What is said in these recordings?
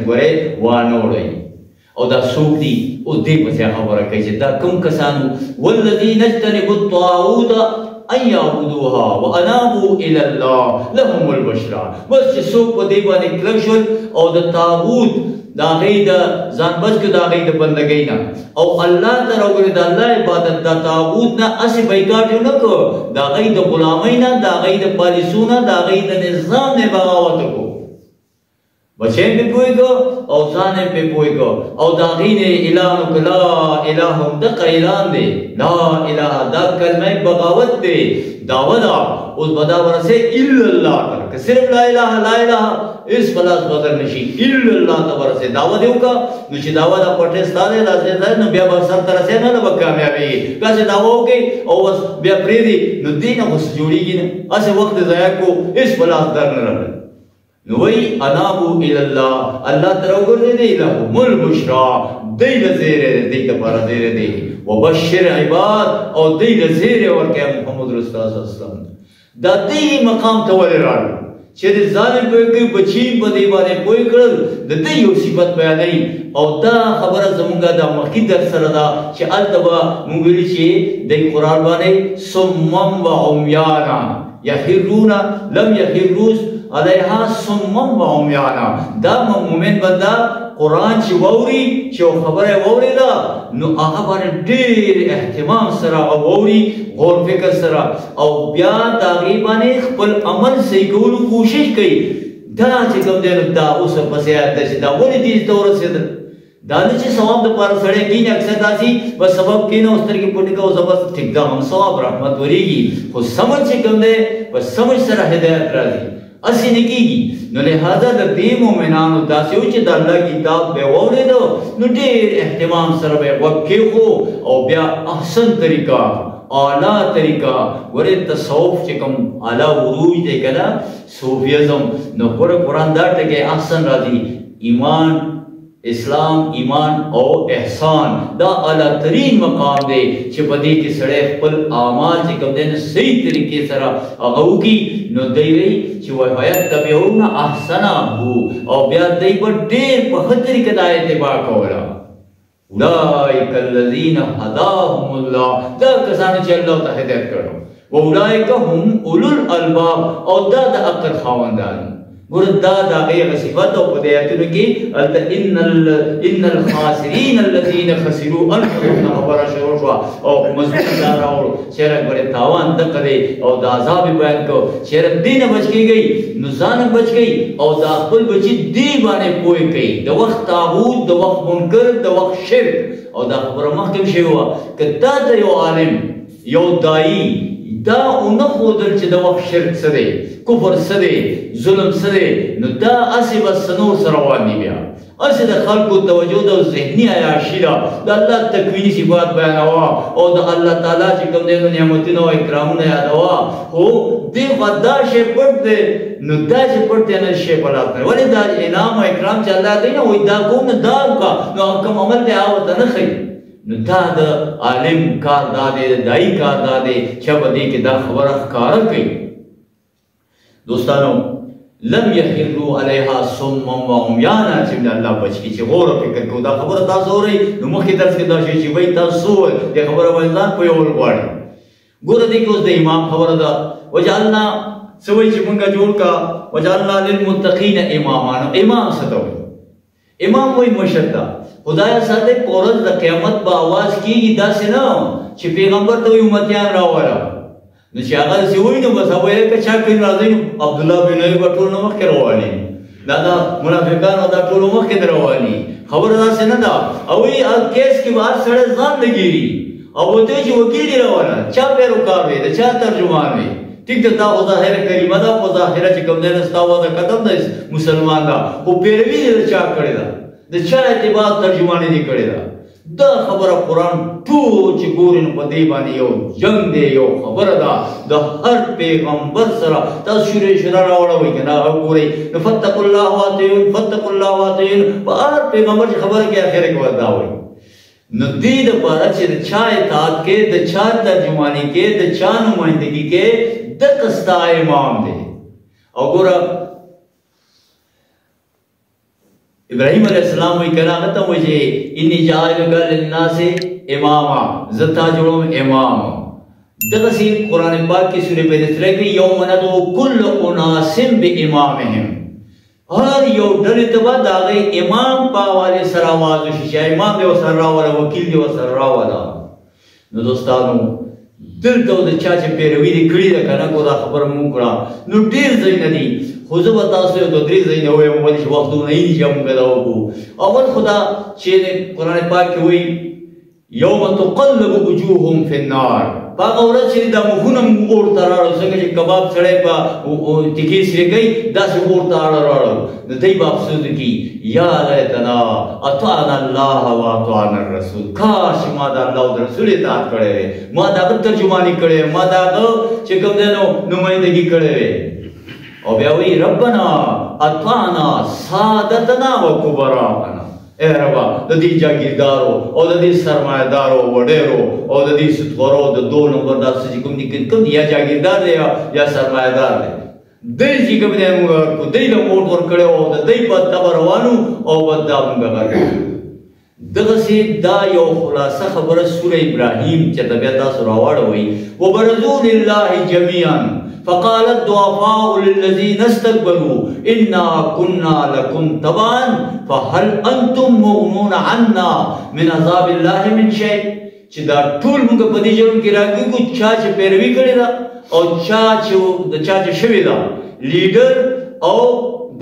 ګورې وانه وړئ او دا څوک دي اوس دې پسې خبره کوي چې دا کوم کسانو والذین اجتنبوا الطاغوت ان یعبدوها وانابوا الی الله لهم البشرى بس چې څوک په دې باندې کلک شول او د طاغوت د هغې د ځان بچ کړو د هغې د بندګۍ نه او الله ته راوګرځي د الله عبادت د طاغوت نه هسې بایکاټ یې ونه کړو د هغې د غلامۍ نه د هغې د پالیسو نه د هغې د نظام نه بغاوت وکړو بچه پہ پوئی کو او ځان پہ پوئی کو او دا غین الہ لا الہ دق اعلان دے لا الہ دا کلمہ بغاوت دے دعوت اس بدا ورسے الا اللہ کر کہ صرف لا الہ اس فلاس بدر نشی الا اللہ تبرسے دعوت دیو کا نو چې دعوت پټه ستاره راځي نو بیا به سر تر سه نه کامیابی کاسه دعوت کوي او بیا پری دی نو دینه مس جوړیږي نه اسه وخت ضایع کو اس فلاس در نه راځي نو وی انابو الاللہ اللہ تراؤ گردے دے لہم البشرا دی لزیرے دی کپارا دیرے دی وبشر عباد او دی لزیرے ورکے محمد رسول اللہ صلی اللہ علیہ وسلم دا دی مقام تولی رالو چیز ظالم کوئی کوئی بچین پا دی بانے کوئی کرل دا دی یو صفت بیانی او دا خبر زمونگا دا مخی در سردا چی التبا مونگلی چی دی قرآن بانے سمم و عمیانا یخیرونا لم یخیروس علیہا سمم و عمیانا دا مومن بندہ قرآن چی ووری چی خبر ووری دا نو آقا بانے دیر احتمام سرا او ووری غور فکر سرا او بیا تاغیبانے خپل عمل سیکولو کوشش کئی دا چی کم دینو دا اس پسی آیت دا چی دا ولی دیز دور سیدر دا دا چی سواب دا پارا سڑے کین اکثر دا سی بس سبب کین اس طرح کی پوٹی کا اس بس ٹھک دا ہم سواب رحمت وریگی خود سمجھ چی کم دے بس سمجھ سرا ہدایت رازی اسی نکی گی نو لہذا دا دی مومنانو داسیو چی دا اللہ کتاب بے وولی دو نو دیر احتمام سر بے وکی خو او بیا احسن طریقہ اعلیٰ طریقہ ورد تصوف چکم اعلیٰ وروج دے کلا صوفیزم نو قرآن دار تکے احسن راضی ایمان اسلام ایمان او احسان دا اعلیٰ ترین مقام دے چی بدی کی سڑے خپل اعمال چی کم دین صحیح طریقے سرا اغاو کی نو دی رئی چی وحیت تبعون احسنا ہو او بیا دی پر دیر پخت طریقہ دا اتباع کولا اولائک اللذین حداهم اللہ دا کسانے چی اللہ تا ہدایت کرو واولائک هم اولو الالباب او دا دا اقر خواندان گرد دا دا غیر صفت او پدیاتنو کی ان الخاسرین الذین خسروا انفسهم خبر شروع شوا او مضمون دار اور شرک بڑے تاوان دق دے او دا عذاب بیان کو شرک دین بچ کی گئی نزان بچ گئی او دا خپل بچی دی بانے پوئی گئی دا وقت تاغوت دا وقت منکر دا وقت شرک او دا خبر محکم شئی ہوا کہ دا دا یو عالم یو دائی دا اونا خودل چی دا وقت شرک سدے کفر سدے ظلم سدے نو دا اسی بس سنور سروانی بیا اسی دا خلق و توجہ دا ذہنی عیاشی دا اللہ تکوینی صفات بیانوا او دا اللہ تعالیٰ چی کم دے نعمتین و اکرامون یادوا ہو دی غدا شے پڑھ دے نو دا شے پڑھ دے نا شے پڑھات نہیں ولی دا انعام و اکرام چا اللہ دینا وی دا کون دا کا نو کم عمل دے آوتا نخی نو دا دا عالم کار دادے دائی کار دادے چب دے کہ دا خبر اخکار کئی دوستانو لم یخروا علیہا سمم و عمیانا چمنا اللہ بچ کی چی غور فکر کو دا خبر تاس ہو رہی نو مخی درس کے دا شیچی بھئی تاس سوئے دے خبر وانزان پیول بڑھ گور دیکھ اس دے امام خبر دا وجعلنا سوئی چی منگا جوڑ کا وجعلنا للمتقین امامان امام ستو امام وہی مشہد دا خدایہ ساتھ قرآن دا قیامت با آواز کی گی دا سنا چی پیغمبر تو امتیان راوالا نو چی آغا سی ہوئی نو بس ابو ایک چاک کن رازی نو عبداللہ بن علی با ٹول نمک کے روالی دا منافقان دا ٹول نمک کے روالی خبر دا سنا دا اوی کیس کی بات سڑے زان نگیری ابو تو چی وکیل دی روالا چا پیروکار وی دا چا ترجمان وی ٹھیک دا ظاہر کریمہ دا ظاہرہ چی کم دین استاوا دا قدم دا مسلمان دا وہ پیروی دا چا کردے دا دا چا اعتبار ترجمانی دی کرے دا دا خبر قرآن تو چی گورن پا دیبانی یو جنگ دے یو خبر دا دا ہر پیغمبر سرا تا شرع راوڑا ہوئی کنا گوری فتق اللہ واتیون پا ہر پیغمبر چی خبر کیا خیر کے وقت دا ہوئی نو دید پارا چی دا چا اطاعت کے دا چا ترجمانی کے دا چا نمائندگی کے دا قصدہ امام دے اور گورا ابراهیم علیہ السلام وی کنا غته وجه انی جاعلک للناس اماما زتا جوړم امام. دغه سی قرآن پاک کی سورہ بقرہ کې یوم ندعو کل اناس بامامهم، هر یو ډلې ته به د هغې امام په حوالې سره آواز وشي چې امام دې ورسره راوله، وکیل دې ورسره راوله. نو دوستانو دلته د چا چې پیروي دې کړې ده که نه کو دا خبره مونږ کړه نو ډېر ځایونه دي، خو زه به تاسو یو دوه درې ځایونه ووایم ولې چې وختونه یې دي چې مونږ دا وکړو. اول خو دا چې قرآن پاک کې وایي یوم تقلب وجوههم فی النار، په هغه ورځ چې دا مخونه مونږ اور ته راړو، څنګه چې کباب سړی په تیکې سرې کوي داسې اور ته راړو، نو دی به افسوس وکړي یا لیتنا اطعنا الله واطعنا الرسول، کاش ما د الله او د رسول اطاعت کړی وی، ما د هغه ترجماني کړی وی، ما د هغه چې کوم دی نو نمایندګي کړی وی. او بیا وایي ربنا اطعنا سادتنا وکبراءنا، اے ربا د دې جاګیردارو او د دې سرمایه‌دارو وډیرو او د دې ستورو د دو نمبر داسې چې کوم دي کوم یا جاګیردار دی یا سرمایه‌دار دی، دی چې کوم دی موږ کو دی له موټ ورکړی او د دی په تبه روانو او بد موږ غږ. دغسې دا یو خلاصه خبره سوره ابراهیم چې ته بیا تاسو راواړوئ وبرزوا لله جمیعا فقال الضعفاء للذين استكبروا انا كنا لكم تبعا فهل انتم مغنون عنا من عذاب الله من شيء. چې دا ټول موږ په دې جرم کې راګو چا چې پیروي کړې ده او چا چې شوې ده لیډر او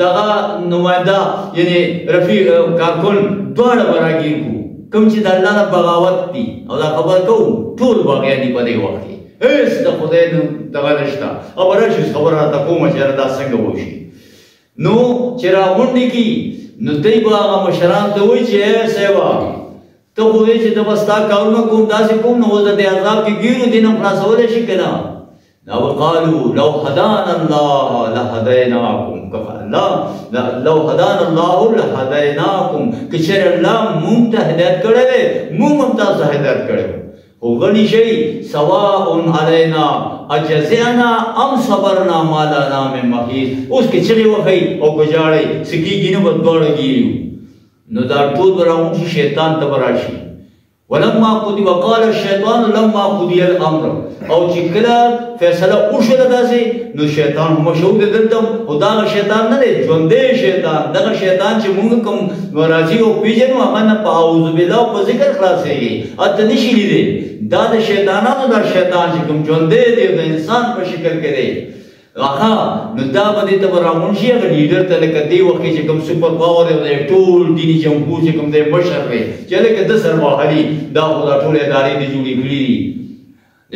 دغه نماینده یعنی رفیق کارکن دواړه به راګیر کړو، کوم چې د الله نه بغاوت دي او دا خبر کوو ټول باغیان دي په دې وخت کې هیڅ د خدای دغه نشته. او به راشي خبره راته کومه چې دا څنګه وشي. نو چې راغونډې کي نو دوی به هغه مشران ته وایي چې ای صاحبه ته خو وایې چې ته به ستا کارونه کوم داسې کوم نو اوس د دې عذاب کې ګیرو دې نه خلاصولی شي که نه. وقالوا لو هدانا الله لهديناكم، لو هدانا الله لهديناكم، که چېرې الله مونږ ته هدایت کړی وی مونږ هم تاسو هدایت کړی وو. خو غني شي سواء علينا اجزعنا ام صبرنا ما لنا من محيص. اوس کې چغې وهئ او که ژاړئ څه کېږي نه به دواړه ګیرو. نو دا ټول به راوشي شیطان ته به راشي. ولما قضي وقال الشيطان لما قضي الامر، او چې کله فیصله وشوله داسې نو شیطان مشهود دلته خو دغه شیطان نه دی ژوندی شیطان، دغه شیطان چې مونږ کوم راځي او پیژنو هغه نه په اعوذ بالله په ذکر خلاصېږي، هلته نشي لیدی. دا د شیطانانو دا شیطان چې کوم ژوندی دی د انسان په شکل کې دی هغه نو دا به دې ته به راغونډ شي هغه لیډر ته لکه دې وخت کې چې کوم سوپر پاور دی ټول دیني جمهور چې کوم دی مشر دی چې لکه ده سر وهلي دا خو دا ټولې ادارې دې جوړې کړي دي.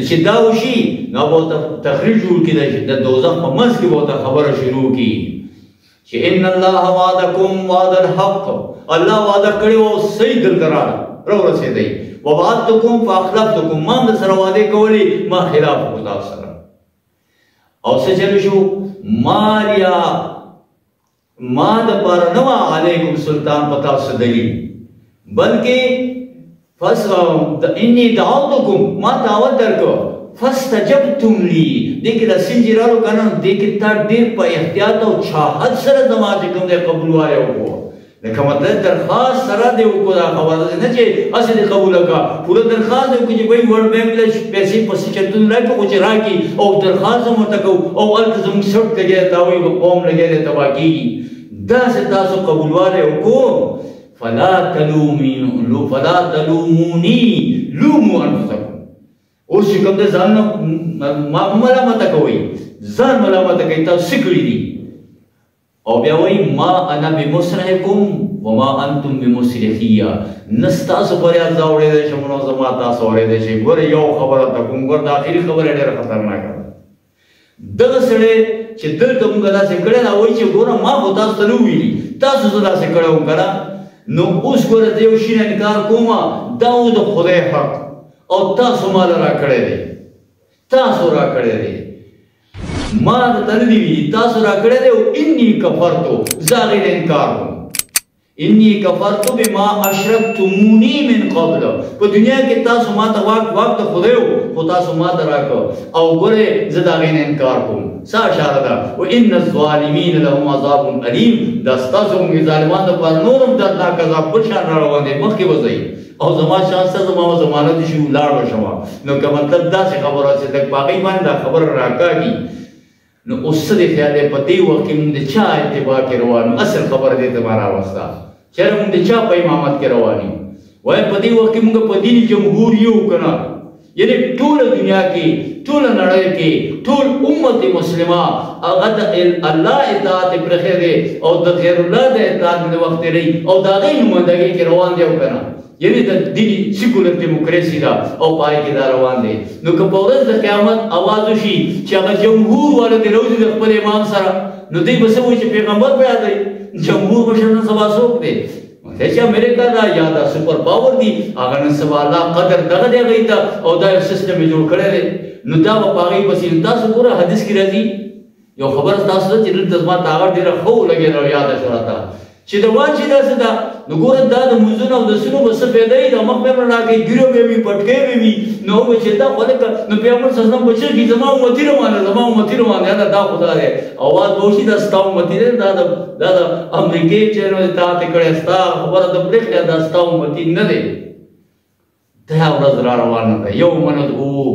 چې دا وشي نو به ورته تخریج جوړ کړي د دوزخ په منځ کې به ورته خبره شروع کړي چې ان الله وعدکم وعد الحق، الله وعده کړې او صحیح دلته راورسېدی. ووعدتکم فاخلفتکم، ما هم سره وعدې کولې ما خلاف وکړو تاسو سره. او څه چلو شو ماریا ما دپاره نه وه علیکم سلطان په تاسو دلیل، بلکې انی دعوتکم ما دعوت درکړو فاستجبتم لی. دې کې د سین چې راغلو که نه دې کې تا ډېر په احتیاط او چاهت سره زما چې کوم دی قبولوالی وکړو. لکه مطلب درخواست سره دې وکړو دا خبره نه چې هسې دې قبوله کړه، پوره درخواست دې وکړو چې بھائی ورلډ بینک له پیسې په سکتون راکړو خو چې راکړي او درخواست هم ورته کوو او هلته زموږ سټ لګیا دی تا وایي قوم لګیا دی تباه کېږي. داسې تاسو قبولوالی وکړو فلا تلوموني لوموا انفسکم. اوس چې کوم دی ځان ما ملامته کوئ، ځان ملامته کوئ تاسو څه کړي دي. او بیا وایي ما انا بمصرخکم وما انتم بمصرخیه، نه ستاسو فریاد زه اورېدی شم نو زما تاسو اورېدی شئ. ګوره یو خبره ته کوم، ګوره د آخري خبره ډېره خطرناکه ده. دغه سړی چې دلته موږ داسې کړی دا وایي چې ګوره ما خو تاسو ته نه ویلي، تاسو زه داسې کړی وم که نه. نو اوس ګوره زه یو شي نه انکار کومه، دا و د خدای حق او تاسو ما له راکړی دی، تاسو راکړی دی، ما ته نه دي ویلي، تاسو راکړی دی او انی کفرتو زه هغې نه انکار کوم. انی کفرت بما اشرکتمونی من قبل په دنیا کې تاسو ما ته وخت خدایو خو تاسو ما ته راکړو او ګوره زه د هغې نه انکار کوم څه اشاره ده وان الظالمین لهم عذاب الیم دا ستاسو موږ ظالمان دپاره نور هم دردناک عذاب بل شان را روان دی مخکې به ځئ او زما شانسته زما ضمانت شي ولاړ به شمه نو که مطلب داسې خبره چې لږ په هغې باندې دا خبره راکاږي نو اوس څه دی خیال دی په دې وخت کې موږ د چا اتباع کې روان یو اصل خبره دې ته ما راوسته چېرې موږ د چا په امامت کې روان یو وایي په دې وخت کې موږ په دیني جمهور یو که نه یعنې ټوله دنیا کې ټوله نړۍ کې ټول امت مسلمه هغه د الله اطاعت یې پرېښی دی او د غیر الله د اطاعت نه وخت تېروي او د هغې نمایندګۍ کې روان دی او که نه یعنی د دیني سیکولر ډیموکراسي ده او په هغې کې دا روان دی نو که په ورځ د قیامت اواز وشي چې هغه جمهور والا دې راوځي د خپل امام سره نو دوی به څه وایي چې پیغمبر به یادوي جمهور به نن سبا څوک دی چې امریکا دا یا دا سپر پاور دی هغه نن سبا الله قدر دغه دی هغې ته او دا یو سیسټم یې جوړ کړی دی نو دا به په هغې پسې تاسو ګوره حدیث کې راځي یو خبره ستاسو ده چې دلته زما هغه ډېره ښه ولګېده او یاده شوه راته چې د واچې داسې ده نو ګوره دا د مونځونو او د سونو به څه فایده وي دا مخ به یې راکوي ګیرو به وي پټکۍ به وي نو به چې دا خو لکه نو پیغمبر صلی الله علیه وسلم به چغې زما امتي روانه زما امتي روانه یاده دا خدا دی اواز به وشي دا ستا امتي دی دا د امریکې چې نو اطاعت یې کړی ستا خبره د پرېښې دا ستا امتي نه دی دا ورځ را روانه ده یوم ندعو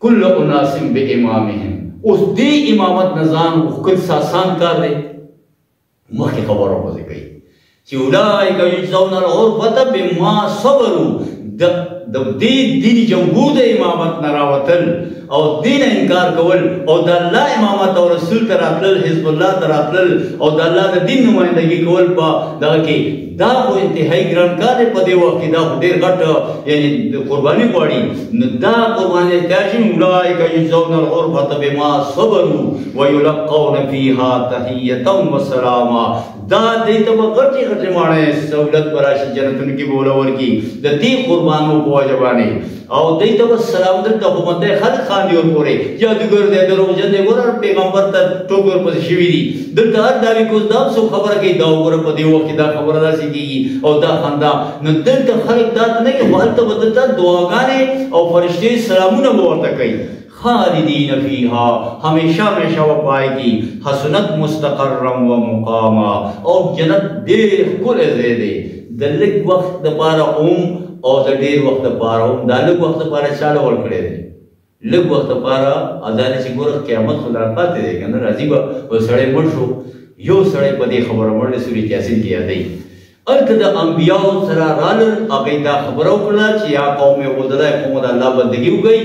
کل اناس بامامهم اوس دې امامت نه ځان وښکل څه آسان کار دی مخکې خبره ورپسې کوي چې اولئک یجزون الغرفة بما صبروا د دې دیني جمهور د امامت نه راوتل او دین انکار کول او د الله امامت او رسول ته راتلل حزب الله ته راتلل او د الله د دین نمایندګي کول په دغه کې دا خو انتهایی ګران کار دی په دې وخت کې دا خو ډېر غټ یعنې قرباني غواړي نو دا قرباني اختیار شي اولئک یجزون الغرفة بما صبروا ویلقون فیها تحیة وسلاما دا دې ته به غټې غټې ماڼۍ سہولت به راشي جنتونو کې به وله ورکړي د دې قربانو په وجه باندې او دې ته به سلام دلته حکومت خلک خاندي ورپورې جادوګر دی دروغجن دی ګوره پیغمبر ته ټوکې ورپسې شوي دي دلته هر دعوې کوز دا څوک خبره کوي دا وګوره په دې وخت کې دا خبره داسې کېږي او دا خندا نو دلته خلک دا ته نه کوي خو هلته به دلته دعاګانې او فرشتې سلامونه به ورته کوي خالدین فیها ہمیشہ ہمیشہ وہ پائے گی حسنت مستقرم و مقاما اور جنت دیر کل زیدے دا لگ وقت دا پارا اور دا دیر وقت دا پارا دا لگ وقت دا پارا چالا ور کڑے دے لگ وقت دا پارا ازانے سے گورا قیامت خدا پاتے دے کہ راضی با وہ سڑے مر شو یو سڑے پا دے خبر مرد سوری کیسے کیا دے ارک دا انبیاء سرا رالر اگئی دا خبرو کرلا چی یا قوم غدرہ قوم دا اللہ بندگی ہو گئی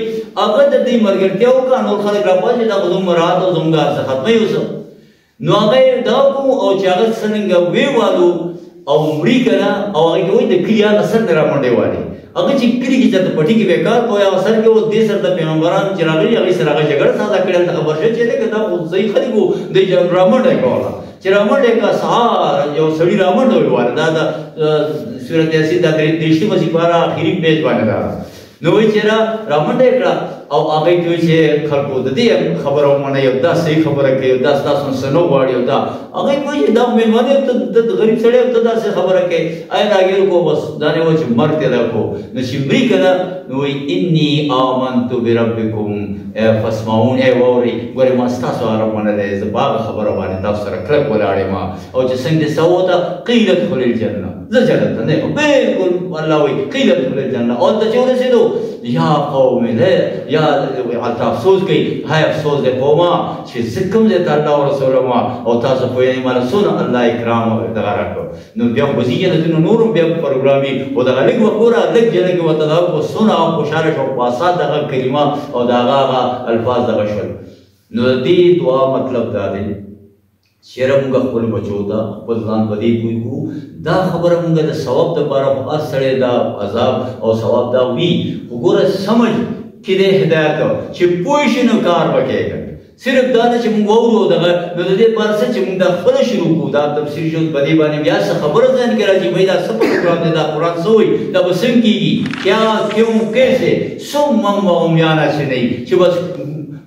اگر دا دی مرگرتیاو کا نور خلق را پاچے دا خودم مراد و زمگار سے ختمی ہو سب نو اگر دا کو او چاگت سننگا وی والو او مری کنا او اگر کوئی دا کلی آگا سر درا منڈے والے اگر چی کلی کی چاہتا پٹی کی بیکار کوئی آگا سر کے وہ دے سر دا پیمانبران چراغی اگر سر آگا جگر سازا کرل تا خبر شد چیلے کہ دا خود صحیح خلی کو دے جگر را منڈے کولا چی را منڈے کا سہار جو سڑی را منڈے ہوئی والے دا صورت ایسی دا دیشتی مسی پارا آخری پیج بانے دا نوی چیرا را منڈے کرا او آگئی توی چه خلقو دا دی خبر او مانا یو دا صحیح خبر اکی یو دا ستاسون سنو باڑی یو دا آگئی توی چه دا مہمانی تا غریب سڑے تا دا صحیح خبر اکی آئین آگیر کو بس دانے وہ چه مرتے دا کو نشی مری کنا نوی انی آمنتو بربکم فاسمعون اے ووری گوری ما ستاسو عرب مانا دے زباغ خبر بانی تاف سر کلک ولاڑی ما او چه سنگ دے سوو تا قیلت خلیل جنہ زجلت تا نیکو بیلکل اللہ وی قیلت خلیل جنہ اور تا چه رسی دو یا قوم لے یا علتا افسوس گئی ہائی افسوس دے قوما چه سکم دیتا اللہ و رسول ما او تاسو پوینی مالا سونا اللہ اکرام دغا رکھو نو بیا بزیجی نتنو نورم بیا پروگرامی و دغا لگ وقورا لگ جنگی و تداو کو سونا و خوشارش و پاسات دغا کلمہ و دغا الفاظ دغا شل نو دی دعا مطلب دادل شیرہ مونگا خپل بچو دا خپل ځان بدی کوئی کو دا خبر مونگا دا ثواب دا بارا خاص سڑے دا عذاب او ثواب دا وی وګوره سمجھ کی دے ہدایت چی پویشنو کار بکے گا صرف دانا چی مونگ وورو دا نو دا دے پارسا چی مونگ دا خلا شروع کو دا تفسیر شد بدی بانی بیا سا خبر زین کرا چی بھئی دا سپا قرآن دے دا قرآن سوئی دا بسن کی گی کیا کیوں کیسے سو مم و امیانا چی نہیں چی بس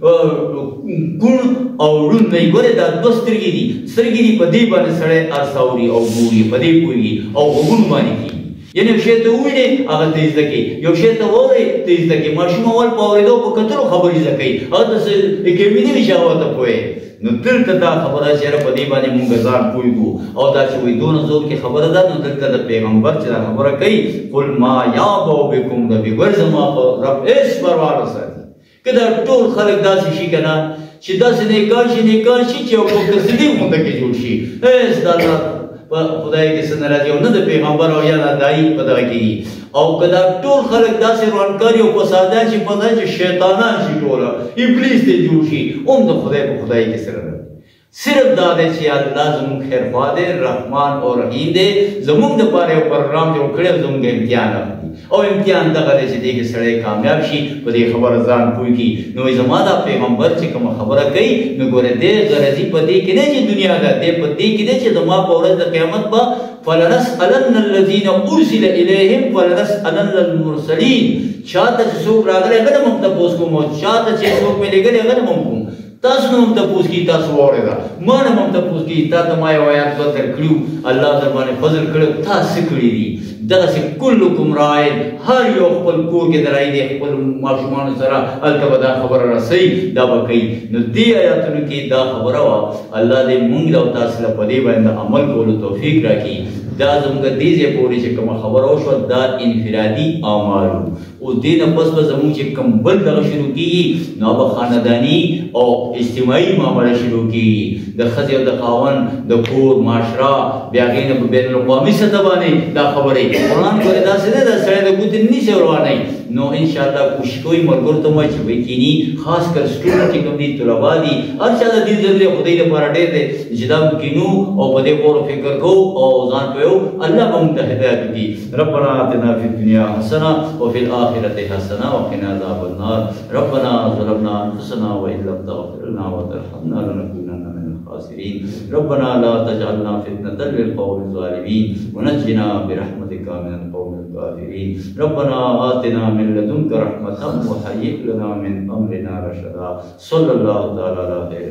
کوڼ او ړوند دی. ګورې دا دوه سترګې دي، سترګې دي په دې باندې سړی ارڅ اوري او ګوري، په دې پوهېږي او غوږونو باندې کېږي. یعنې یو شی ته ووینې هغه ته یې زده کوي، یو شی ته واورئ ته یې زده کوي. ماشوم اول په اورېدو په کتلو خبرې زده کوي، هغه داسې کیمې نه وي چې هغه ته پوهې. نو دلته دا خبره چې یاره په دې باندې مونږ ځان پوه کړو او دا چې وایي دونه زور کې خبره ده. نو دلته د پیغمبر چې دا خبره کوي قل ما یعبأ بکم ربی، ګوره زما په رب هېڅ پروا نه ساتي. که دا ټول خلک داسې شي که نه چې داسې نیکان شي چې یو متصدیق غونډه کې جوړ شي، هېڅ د الله په خدای کې څه نه راځي او نه د پیغمبر او یا د دایي په دغه کېږي. او که دا ټول خلک داسې روانکاري او فسادیان شي په ځای چې شیطانان شي ټوله ابلیس ته جوړ شي، هم د خدای په خدای کې سره نه. صرف دا دی چې الله زموږ خیرخوا دی، رحمان او رحیم دی، زموږ دپاره یو پروګرام جوړ کړی او زموږ امتحان اخلي او امتحان دغه دی چې دې کې سړی کامیاب شي، په دې خبره ځان پوه کړي. نو زما دا پیغمبر چې کومه خبره کوي نو ګوره دې غرضي په دې کې دی چې دنیا ده، دې په دې کې دی چې زما په ورځ د قیامت به فلنسألن الذین ارسل الیهم ولنسألن المرسلین. چاته چې څوک راغلی هغه نه به هم تپوس کوم او چاته چې څوک مې لېږلی هغه نه به هم کوم. تاسو نه هم تپوس کړي، تاسو واورېده، ما نه هم تپوس کړي تا ته ما یو آیات دوه درکړي، الله در باندې فضل کړی تا څه کړي دي. دغسې کلکم راعٍ، هر یو خپل کور کې د رایې دی، خپل ماشومانو سره هلته به دا خبره رسوي، دا به کوي. نو دې آیاتونو کې دا خبره وه. الله دې موږ او تاسو له په دې باندې عمل کولو توفیق راکړي. دا زموږ دې ځای پورې چې کومه خبره وشوه دا انفرادي اعمال او دې نه پس به زموږ چې کوم بل دغه شروع کېږي نو به خانداني او اجتماعي معامله شروع کېږي، د ښځې او د خاوند د کور معاشره، بیا هغې نه په بین الاقوامي سطح باندې دا خبرې. قرآن ګورې داسې دی د سړی د ګوتې نیسي روانوي. نو انشاءالله کوشش کوئ ملګرو ته مو چې وایي کیني، خاص کر سټوډنټ چې کوم دي طلبا دي، هر چا ته دین ضروري دی، خدای لپاره ډېر دی چې دا کینو او په دې غور و فکر کوو او ځان پوهیو. الله به موږ ته هدایت وکړي. ربنا آتنا فی الدنیا حسنه وفي الآخرة حسنه وقنا عذاب النار. ربنا ظلمنا انفسنا وان لم تغفر لنا وترحمنا لنكونن من الخاسرين. ربنا لا تجعلنا فتنة للقوم الظالمين ونجنا برحمتك من القوم الكافرين. ربنا آتنا من لدنك رحمة وهيئ لنا من أمرنا رشدا. صلى الله تعالى على خير